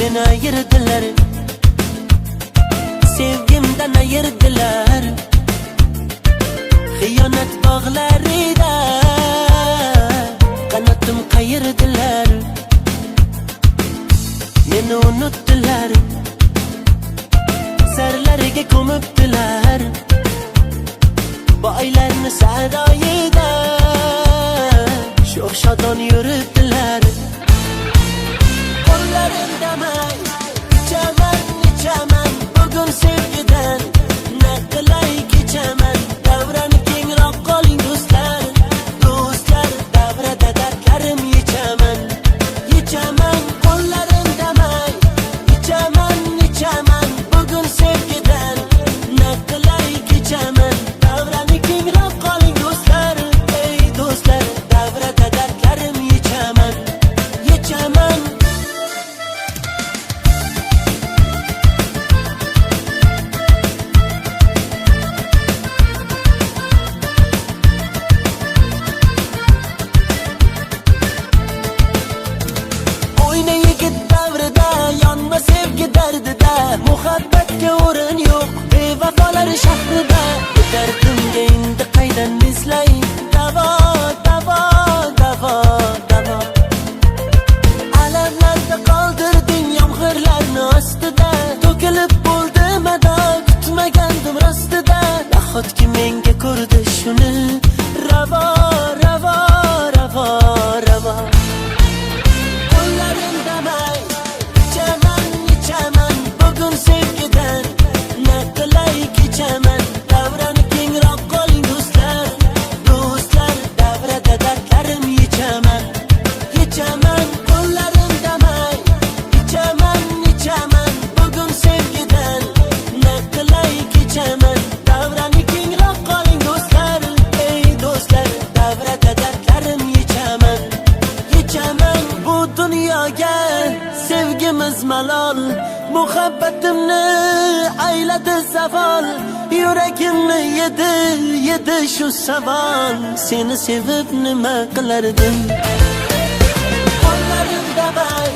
Meni ayirdilar, sevgimdan ayirdilar. Xiyonat bog'larida qanotim qayirdilar. Meni unutdilar, sarlariga ko'mibdilar. Boylarni saroyida sho'x shodon yuribdilar. Qo'llarimdamay ichaman, ichaman bugun sevgidan. Na qilay kechaman, davrani kengroq qoling do'stlar. Do'stlar, davrada dardlarim yechaman, yechaman. Qo'llarimdamay ichaman, ichaman bugun sevgidan. Na qilay kechaman, davrani kengroq qoling do'stlar. Ey do'stlar, davrada dardlarim yechaman, yechaman. O'yna yigit davrida, yonma sevgi dardida. Muhabbatga o'rin yo'q bevafolar shahrida. Dardimga endi qaydan eslay davo, davo, davo, davo. Alamlarda qoldirding yomg'irlarni ostida. To'kilib bo'ldi mado, kutmagandim rostida. Nahotki menga ko'rdi shuni ravo, ravo, ravo, ravo. Qo'llarimdamay ichaman, ichaman bugun sevgidan. Na qilay kechaman, davrani kengroq qoling do'stlar. Do'stlar, davrada dardlarim yechaman, yechaman. Qo'llarimdamay ichaman, ichaman bugun sevgidan. Na qilay kechaman, davrani kengroq qoling do'stlar. Ey do'stlar, davrada dardlarim yechaman, yechaman. Bu dunyoga sevgimiz malol, muhabbatimni ayladi zavol. Yuragimni yedi, yedi shu savol. Seni sevib nima qilardim? Qo'llarimdamay